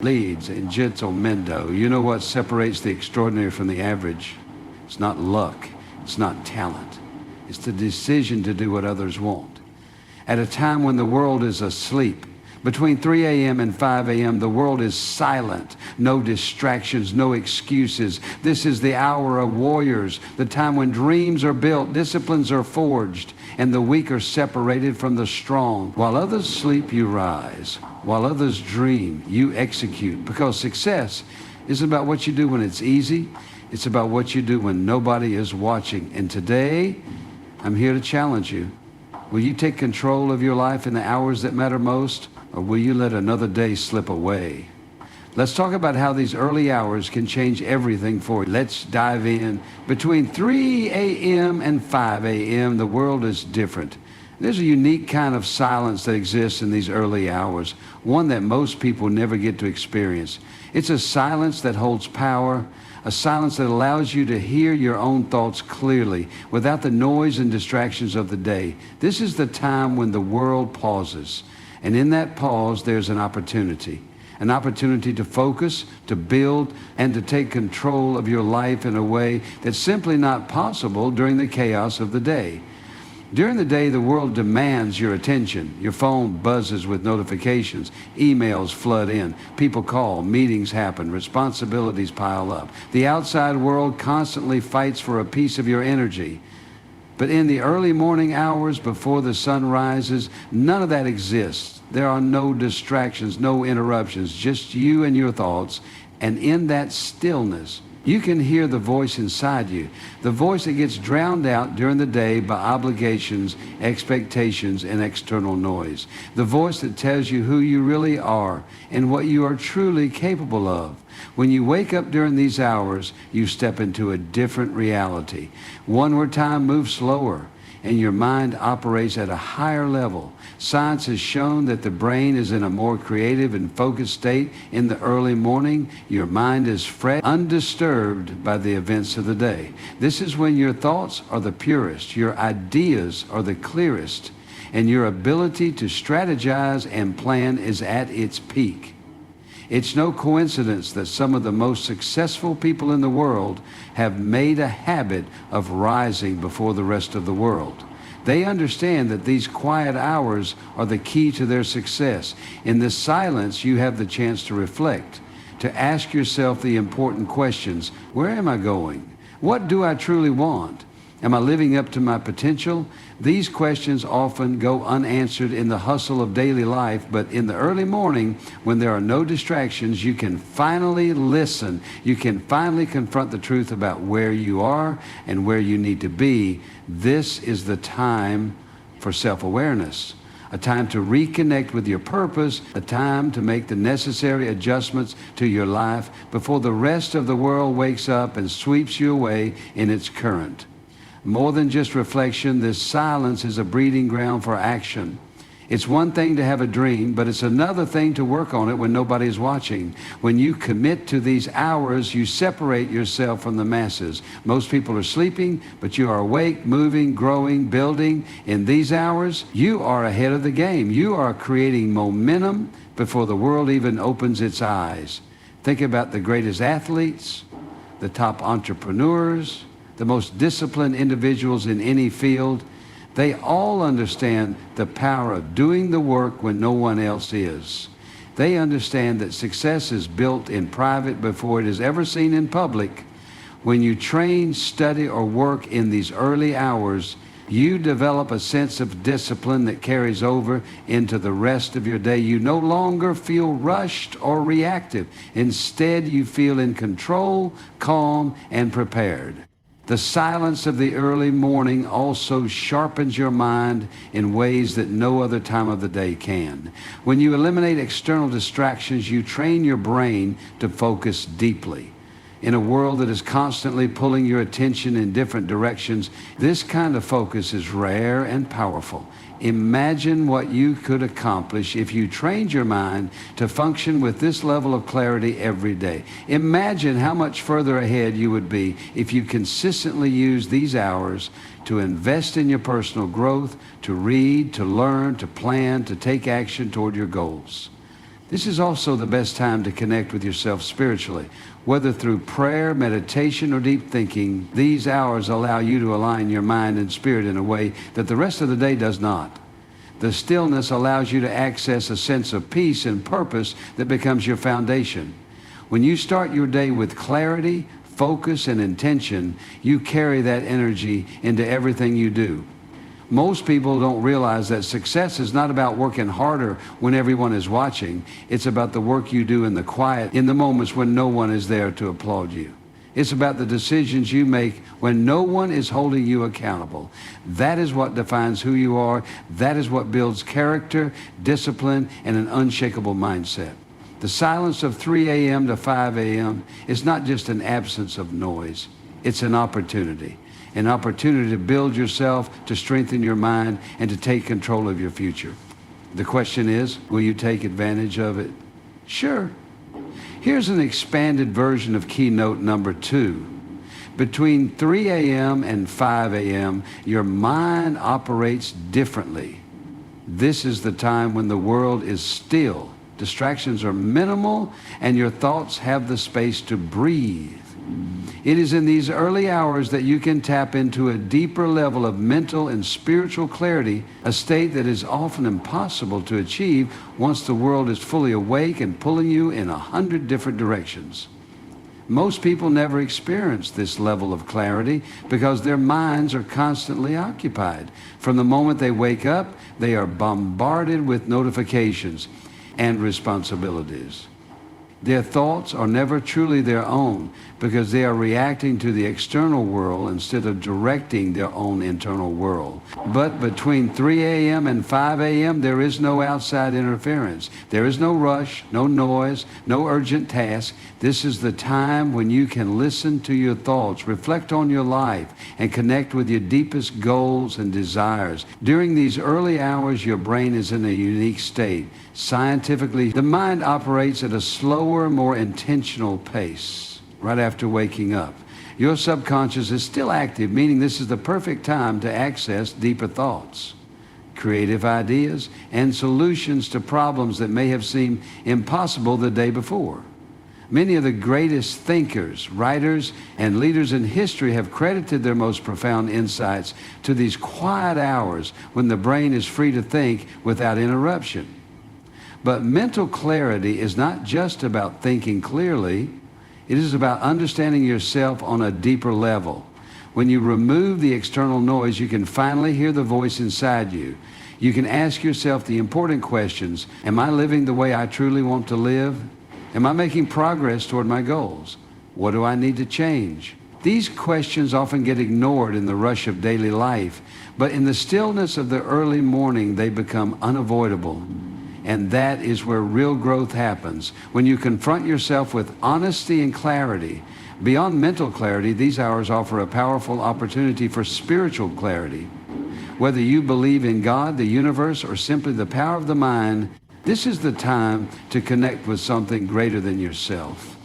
Leads and Gentlemendo. You know what separates the extraordinary from the average? It's not luck. It's not talent. It's the decision to do what others won't. At a time when the world is asleep, between 3 a.m. and 5 a.m., the world is silent. No distractions, no excuses. This is the hour of warriors, the time when dreams are built, disciplines are forged, and the weak are separated from the strong. While others sleep, you rise. While others dream, you execute. Because success isn't about what you do when it's easy. It's about what you do when nobody is watching. And today, I'm here to challenge you. Will you take control of your life in the hours that matter most? Or will you let another day slip away? Let's talk about how these early hours can change everything for you. Let's dive in. Between 3 a.m. and 5 a.m., the world is different. There's a unique kind of silence that exists in these early hours, one that most people never get to experience. It's a silence that holds power, a silence that allows you to hear your own thoughts clearly without the noise and distractions of the day. This is the time when the world pauses. And in that pause, there's an opportunity to focus, to build, and to take control of your life in a way that's simply not possible during the chaos of the day. During the day, the world demands your attention. Your phone buzzes with notifications. Emails flood in. People call. Meetings happen. Responsibilities pile up. The outside world constantly fights for a piece of your energy. But in the early morning hours before the sun rises, none of that exists. There are no distractions, no interruptions, just you and your thoughts. And in that stillness, you can hear the voice inside you, the voice that gets drowned out during the day by obligations, expectations, and external noise. The voice that tells you who you really are and what you are truly capable of. When you wake up during these hours, you step into a different reality, one where time moves slower and your mind operates at a higher level. Science has shown that the brain is in a more creative and focused state in the early morning. Your mind is fresh, undisturbed by the events of the day. This is when your thoughts are the purest, your ideas are the clearest, and your ability to strategize and plan is at its peak. It's no coincidence that some of the most successful people in the world have made a habit of rising before the rest of the world. They understand that these quiet hours are the key to their success. In this silence, you have the chance to reflect, to ask yourself the important questions. Where am I going? What do I truly want? Am I living up to my potential? These questions often go unanswered in the hustle of daily life, but in the early morning, when there are no distractions, you can finally listen. You can finally confront the truth about where you are and where you need to be. This is the time for self-awareness, a time to reconnect with your purpose, a time to make the necessary adjustments to your life before the rest of the world wakes up and sweeps you away in its current. More than just reflection, this silence is a breeding ground for action. It's one thing to have a dream, but it's another thing to work on it when nobody's watching. When you commit to these hours, you separate yourself from the masses. Most people are sleeping, but you are awake, moving, growing, building. In these hours, you are ahead of the game. You are creating momentum before the world even opens its eyes. Think about the greatest athletes, the top entrepreneurs, the most disciplined individuals in any field. They all understand the power of doing the work when no one else is. They understand that success is built in private before it is ever seen in public. When you train, study, or work in these early hours, you develop a sense of discipline that carries over into the rest of your day. You no longer feel rushed or reactive. Instead, you feel in control, calm, and prepared. The silence of the early morning also sharpens your mind in ways that no other time of the day can. When you eliminate external distractions, you train your brain to focus deeply. In a world that is constantly pulling your attention in different directions, this kind of focus is rare and powerful. Imagine what you could accomplish if you trained your mind to function with this level of clarity every day. Imagine how much further ahead you would be if you consistently use these hours to invest in your personal growth, to read, to learn, to plan, to take action toward your goals. This is also the best time to connect with yourself spiritually. Whether through prayer, meditation, or deep thinking, these hours allow you to align your mind and spirit in a way that the rest of the day does not. The stillness allows you to access a sense of peace and purpose that becomes your foundation. When you start your day with clarity, focus, and intention, you carry that energy into everything you do. Most people don't realize that success is not about working harder when everyone is watching. It's about the work you do in the quiet, in the moments when no one is there to applaud you. It's about the decisions you make when no one is holding you accountable. That is what defines who you are. That is what builds character, discipline, and an unshakable mindset. The silence of 3 a.m. to 5 a.m. is not just an absence of noise. It's an opportunity to build yourself, to strengthen your mind, and to take control of your future. The question is, will you take advantage of it? Sure. Here's an expanded version of keynote number 2. Between 3 a.m. and 5 a.m., your mind operates differently. This is the time when the world is still, distractions are minimal, and your thoughts have the space to breathe. It is in these early hours that you can tap into a deeper level of mental and spiritual clarity, a state that is often impossible to achieve once the world is fully awake and pulling you in 100 different directions. Most people never experience this level of clarity because their minds are constantly occupied. From the moment they wake up, they are bombarded with notifications and responsibilities. Their thoughts are never truly their own because they are reacting to the external world instead of directing their own internal world. But between 3 a.m. and 5 a.m., there is no outside interference. There is no rush, no noise, no urgent task. This is the time when you can listen to your thoughts, reflect on your life, and connect with your deepest goals and desires. During these early hours, your brain is in a unique state. Scientifically, the mind operates at a slower, more intentional pace right after waking up. Your subconscious is still active, meaning this is the perfect time to access deeper thoughts, creative ideas, and solutions to problems that may have seemed impossible the day before. Many of the greatest thinkers, writers, and leaders in history have credited their most profound insights to these quiet hours when the brain is free to think without interruption. But mental clarity is not just about thinking clearly. It is about understanding yourself on a deeper level. When you remove the external noise, you can finally hear the voice inside you. You can ask yourself the important questions. Am I living the way I truly want to live? Am I making progress toward my goals? What do I need to change? These questions often get ignored in the rush of daily life, but in the stillness of the early morning, they become unavoidable. And that is where real growth happens, when you confront yourself with honesty and clarity. Beyond mental clarity, these hours offer a powerful opportunity for spiritual clarity. Whether you believe in God, the universe, or simply the power of the mind, this is the time to connect with something greater than yourself.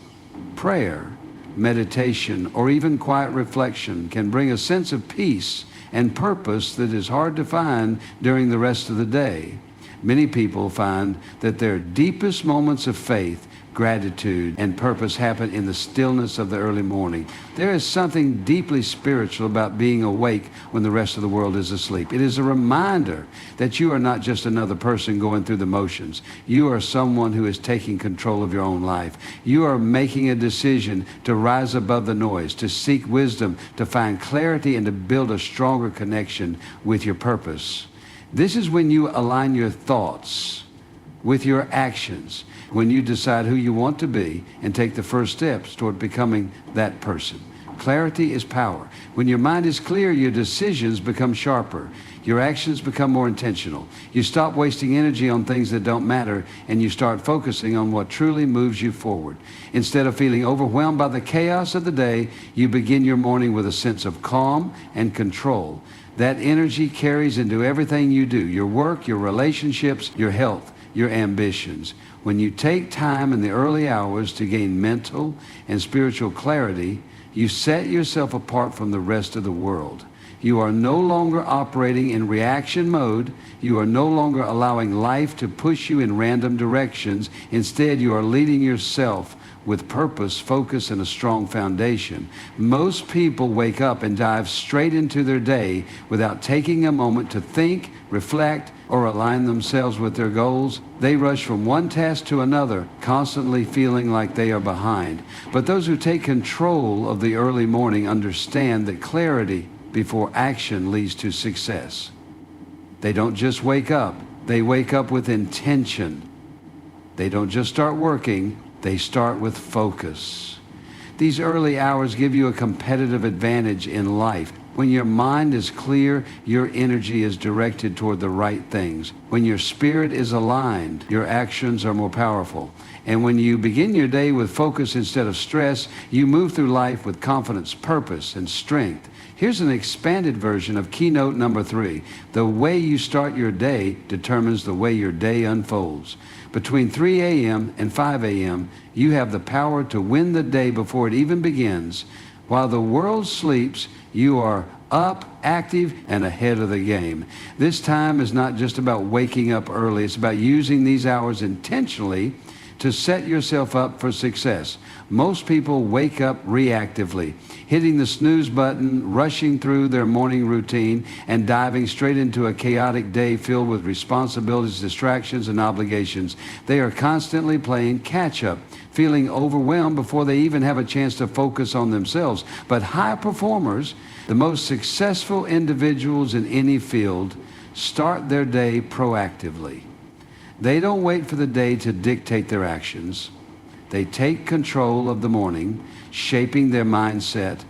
Prayer, meditation, or even quiet reflection can bring a sense of peace and purpose that is hard to find during the rest of the day. Many people find that their deepest moments of faith, gratitude, and purpose happen in the stillness of the early morning. There is something deeply spiritual about being awake when the rest of the world is asleep. It is a reminder that you are not just another person going through the motions. You are someone who is taking control of your own life. You are making a decision to rise above the noise, to seek wisdom, to find clarity, and to build a stronger connection with your purpose. This is when you align your thoughts with your actions, when you decide who you want to be and take the first steps toward becoming that person. Clarity is power. When your mind is clear, your decisions become sharper. Your actions become more intentional. You stop wasting energy on things that don't matter, and you start focusing on what truly moves you forward. Instead of feeling overwhelmed by the chaos of the day, you begin your morning with a sense of calm and control. That energy carries into everything you do, your work, your relationships, your health, your ambitions. When you take time in the early hours to gain mental and spiritual clarity, you set yourself apart from the rest of the world. You are no longer operating in reaction mode. You are no longer allowing life to push you in random directions. Instead, you are leading yourself with purpose, focus, and a strong foundation. Most people wake up and dive straight into their day without taking a moment to think, reflect, or align themselves with their goals. They rush from one task to another, constantly feeling like they are behind. But those who take control of the early morning understand that clarity before action leads to success. They don't just wake up, they wake up with intention. They don't just start working, they start with focus. These early hours give you a competitive advantage in life. When your mind is clear, your energy is directed toward the right things. When your spirit is aligned, your actions are more powerful. And when you begin your day with focus instead of stress, you move through life with confidence, purpose, and strength. Here's an expanded version of keynote number 3. The way you start your day determines the way your day unfolds. Between 3 a.m. and 5 a.m., you have the power to win the day before it even begins. While the world sleeps, you are up, active, and ahead of the game. This time is not just about waking up early. It's about using these hours intentionally to set yourself up for success. Most people wake up reactively, hitting the snooze button, rushing through their morning routine, and diving straight into a chaotic day filled with responsibilities, distractions, and obligations. They are constantly playing catch-up, feeling overwhelmed before they even have a chance to focus on themselves. But high performers, the most successful individuals in any field, start their day proactively. They don't wait for the day to dictate their actions. They take control of the morning, shaping their mindset,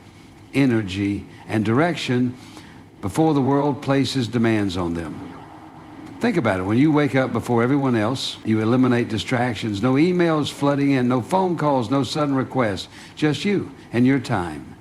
energy, and direction before the world places demands on them. Think about it. When you wake up before everyone else, you eliminate distractions. No emails flooding in, no phone calls, no sudden requests. Just you and your time.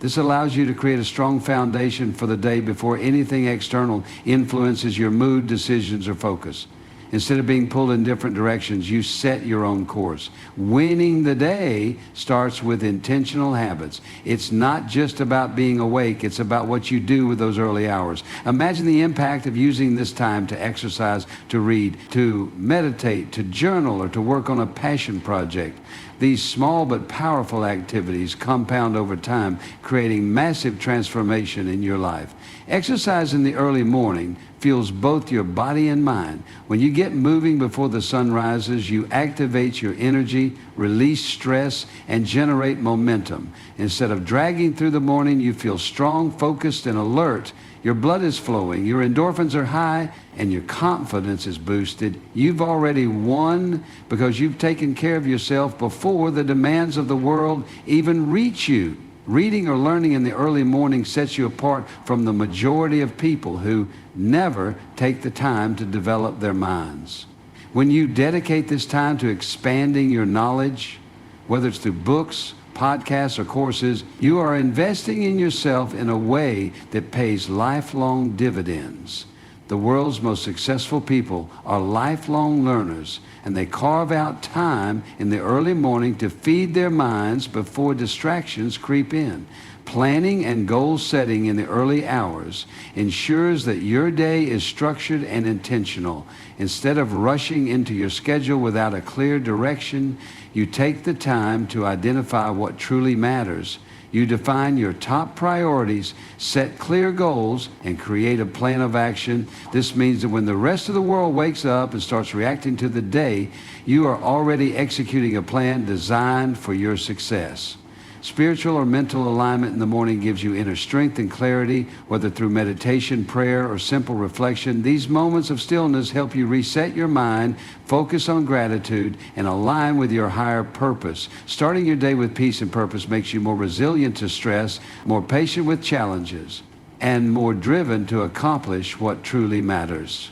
This allows you to create a strong foundation for the day before anything external influences your mood, decisions, or focus. Instead of being pulled in different directions, you set your own course. Winning the day starts with intentional habits. It's not just about being awake, it's about what you do with those early hours. Imagine the impact of using this time to exercise, to read, to meditate, to journal, or to work on a passion project. These small but powerful activities compound over time, creating massive transformation in your life. Exercise in the early morning fuels both your body and mind. When you get moving before the sun rises, you activate your energy, release stress, and generate momentum. Instead of dragging through the morning, you feel strong, focused, and alert. Your blood is flowing, your endorphins are high, and your confidence is boosted. You've already won because you've taken care of yourself before the demands of the world even reach you. Reading or learning in the early morning sets you apart from the majority of people who never take the time to develop their minds. When you dedicate this time to expanding your knowledge, whether it's through books, podcasts, or courses, you are investing in yourself in a way that pays lifelong dividends. The world's most successful people are lifelong learners, and they carve out time in the early morning to feed their minds before distractions creep in. Planning and goal setting in the early hours ensures that your day is structured and intentional. Instead of rushing into your schedule without a clear direction, you take the time to identify what truly matters. You define your top priorities, set clear goals, and create a plan of action. This means that when the rest of the world wakes up and starts reacting to the day, you are already executing a plan designed for your success. Spiritual or mental alignment in the morning gives you inner strength and clarity, whether through meditation, prayer, or simple reflection. These moments of stillness help you reset your mind, focus on gratitude, and align with your higher purpose. Starting your day with peace and purpose makes you more resilient to stress, more patient with challenges, and more driven to accomplish what truly matters.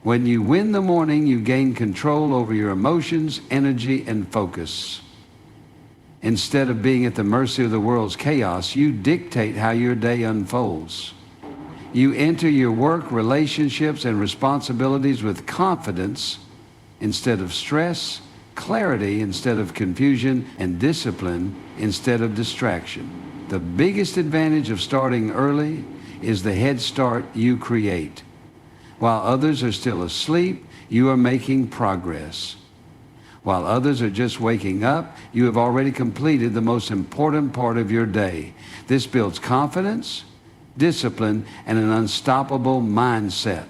When you win the morning, you gain control over your emotions, energy, and focus. Instead of being at the mercy of the world's chaos, you dictate how your day unfolds. You enter your work, relationships, and responsibilities with confidence instead of stress, clarity instead of confusion, and discipline instead of distraction. The biggest advantage of starting early is the head start you create. While others are still asleep, you are making progress. While others are just waking up, you have already completed the most important part of your day. This builds confidence, discipline, and an unstoppable mindset.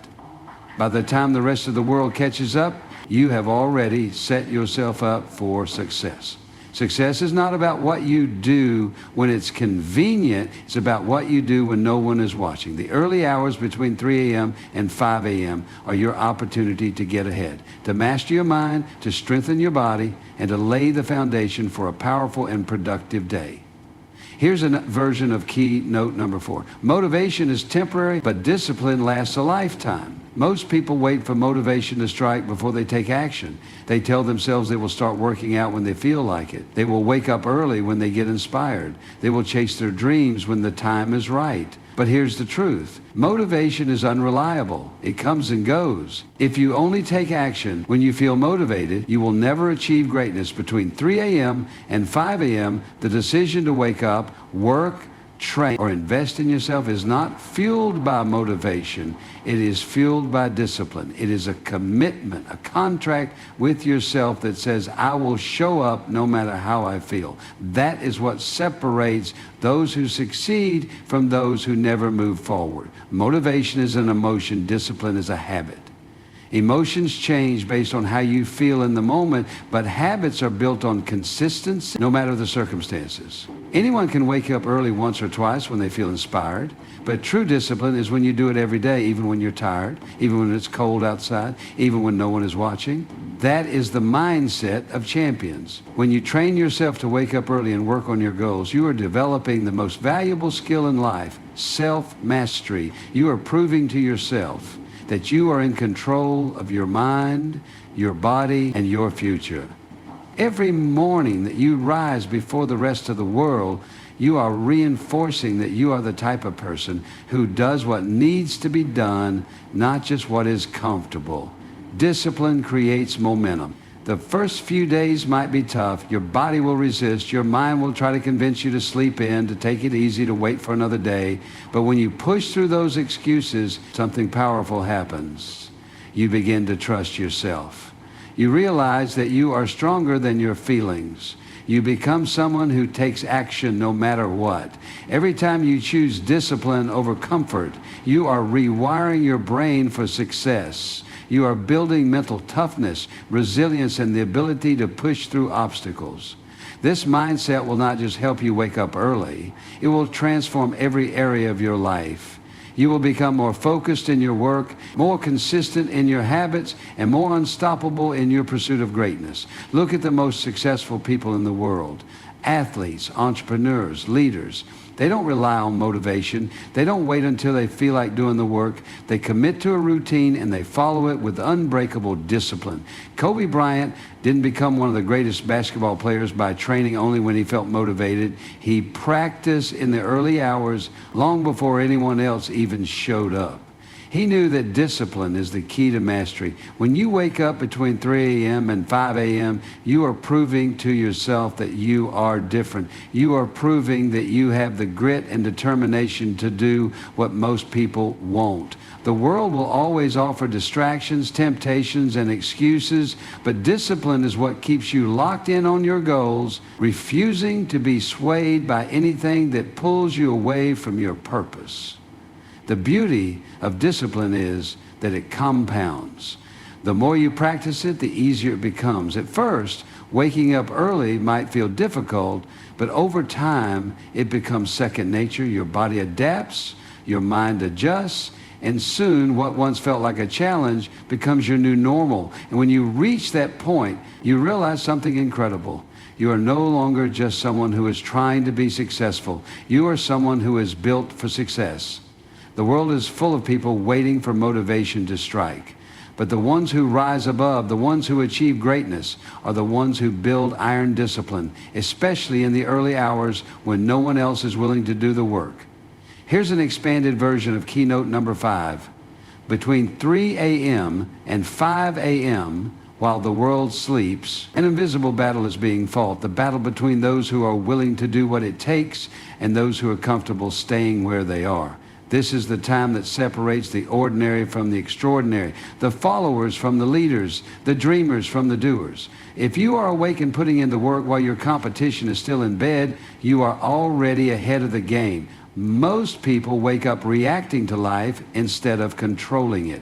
By the time the rest of the world catches up, you have already set yourself up for success. Success is not about what you do when it's convenient. It's about what you do when no one is watching. The early hours between 3 a.m. and 5 a.m. are your opportunity to get ahead, to master your mind, to strengthen your body, and to lay the foundation for a powerful and productive day. Here's a version of key note number 4. Motivation is temporary, but discipline lasts a lifetime. Most people wait for motivation to strike before they take action. They tell themselves they will start working out when they feel like it. They will wake up early when they get inspired. They will chase their dreams when the time is right. But here's the truth. Motivation is unreliable. It comes and goes. If you only take action when you feel motivated, you will never achieve greatness. Between 3 a.m. and 5 a.m., the decision to wake up, work, train, or invest in yourself is not fueled by motivation. It is fueled by discipline. It is a commitment, a contract with yourself that says, I will show up no matter how I feel. That is what separates those who succeed from those who never move forward. Motivation is an emotion. Discipline is a habit. Emotions change based on how you feel in the moment, but habits are built on consistency, no matter the circumstances. Anyone can wake up early once or twice when they feel inspired, but true discipline is when you do it every day, even when you're tired, even when it's cold outside, even when no one is watching. That is the mindset of champions. When you train yourself to wake up early and work on your goals, you are developing the most valuable skill in life, self-mastery. You are proving to yourself that you are in control of your mind, your body, and your future. Every morning that you rise before the rest of the world, you are reinforcing that you are the type of person who does what needs to be done, not just what is comfortable. Discipline creates momentum. The first few days might be tough. Your body will resist. Your mind will try to convince you to sleep in, to take it easy, to wait for another day. But when you push through those excuses, something powerful happens. You begin to trust yourself. You realize that you are stronger than your feelings. You become someone who takes action no matter what. Every time you choose discipline over comfort, you are rewiring your brain for success. You are building mental toughness, resilience, and the ability to push through obstacles. This mindset will not just help you wake up early, it will transform every area of your life. You will become more focused in your work, more consistent in your habits, and more unstoppable in your pursuit of greatness. Look at the most successful people in the world. Athletes, entrepreneurs, leaders. They don't rely on motivation. They don't wait until they feel like doing the work. They commit to a routine and they follow it with unbreakable discipline. Kobe Bryant didn't become one of the greatest basketball players by training only when he felt motivated. He practiced in the early hours long before anyone else even showed up. He knew that discipline is the key to mastery. When you wake up between 3 a.m. and 5 a.m., you are proving to yourself that you are different. You are proving that you have the grit and determination to do what most people won't. The world will always offer distractions, temptations, and excuses, but discipline is what keeps you locked in on your goals, refusing to be swayed by anything that pulls you away from your purpose. The beauty of discipline is that it compounds. The more you practice it, the easier it becomes. At first, waking up early might feel difficult, but over time, it becomes second nature. Your body adapts, your mind adjusts, and soon what once felt like a challenge becomes your new normal. And when you reach that point, you realize something incredible. You are no longer just someone who is trying to be successful. You are someone who is built for success. The world is full of people waiting for motivation to strike. But the ones who rise above, the ones who achieve greatness, are the ones who build iron discipline, especially in the early hours when no one else is willing to do the work. Here's an expanded version of keynote number 5. Between 3 a.m. and 5 a.m., while the world sleeps, an invisible battle is being fought, the battle between those who are willing to do what it takes and those who are comfortable staying where they are. This is the time that separates the ordinary from the extraordinary, the followers from the leaders, the dreamers from the doers. If you are awake and putting in the work while your competition is still in bed, you are already ahead of the game. Most people wake up reacting to life instead of controlling it.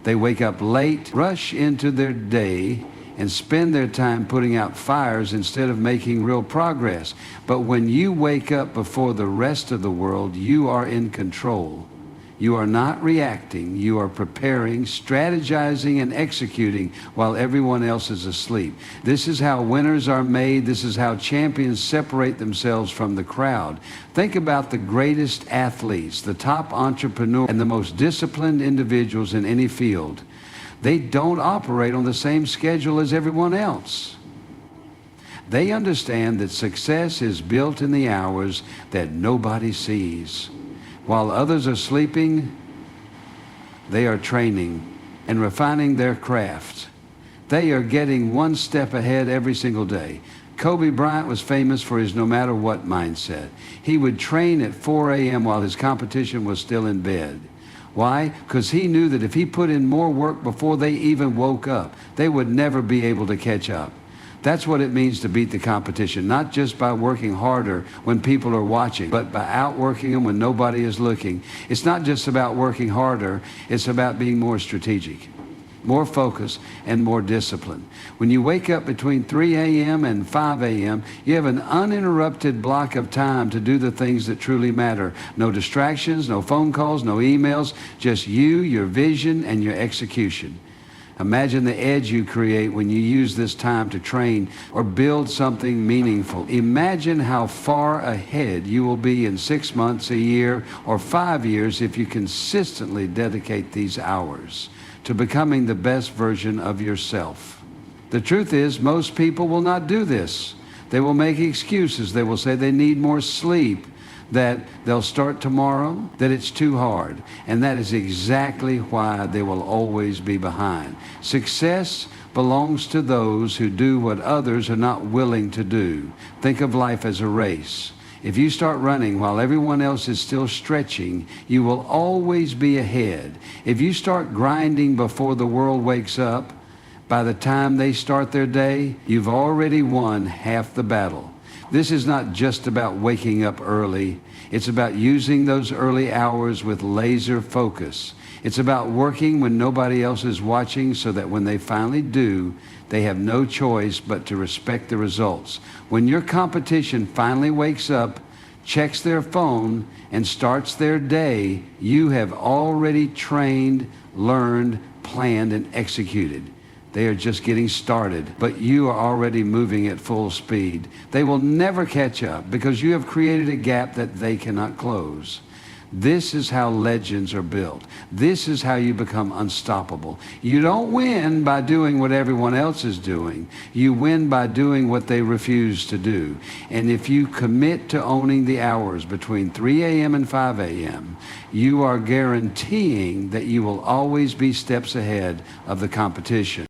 They wake up late, rush into their day, and spend their time putting out fires instead of making real progress. But when you wake up before the rest of the world, you are in control. You are not reacting. You are preparing, strategizing, and executing while everyone else is asleep. This is how winners are made. This is how champions separate themselves from the crowd. Think about the greatest athletes, the top entrepreneurs, and the most disciplined individuals in any field. They don't operate on the same schedule as everyone else. They understand that success is built in the hours that nobody sees. While others are sleeping, they are training and refining their craft. They are getting one step ahead every single day. Kobe Bryant was famous for his no matter what mindset. He would train at 4 a.m. while his competition was still in bed. Why? Because he knew that if he put in more work before they even woke up, they would never be able to catch up. That's what it means to beat the competition, not just by working harder when people are watching, but by outworking them when nobody is looking. It's not just about working harder, it's about being more strategic, more focused, and more disciplined. When you wake up between 3 a.m. and 5 a.m., you have an uninterrupted block of time to do the things that truly matter. No distractions, no phone calls, no emails, just you, your vision, and your execution. Imagine the edge you create when you use this time to train or build something meaningful. Imagine how far ahead you will be in 6 months, a year, or 5 years if you consistently dedicate these hours to becoming the best version of yourself. The truth is, most people will not do this. They will make excuses. They will say they need more sleep, that they'll start tomorrow, that it's too hard. And that is exactly why they will always be behind. Success belongs to those who do what others are not willing to do. Think of life as a race. If you start running while everyone else is still stretching, you will always be ahead. If you start grinding before the world wakes up, by the time they start their day, you've already won half the battle. This is not just about waking up early. It's about using those early hours with laser focus. It's about working when nobody else is watching so that when they finally do, they have no choice but to respect the results. When your competition finally wakes up, checks their phone, and starts their day, you have already trained, learned, planned, and executed. They are just getting started, but you are already moving at full speed. They will never catch up because you have created a gap that they cannot close. This is how legends are built. This is how you become unstoppable. You don't win by doing what everyone else is doing. You win by doing what they refuse to do. And if you commit to owning the hours between 3 a.m. and 5 a.m., you are guaranteeing that you will always be steps ahead of the competition.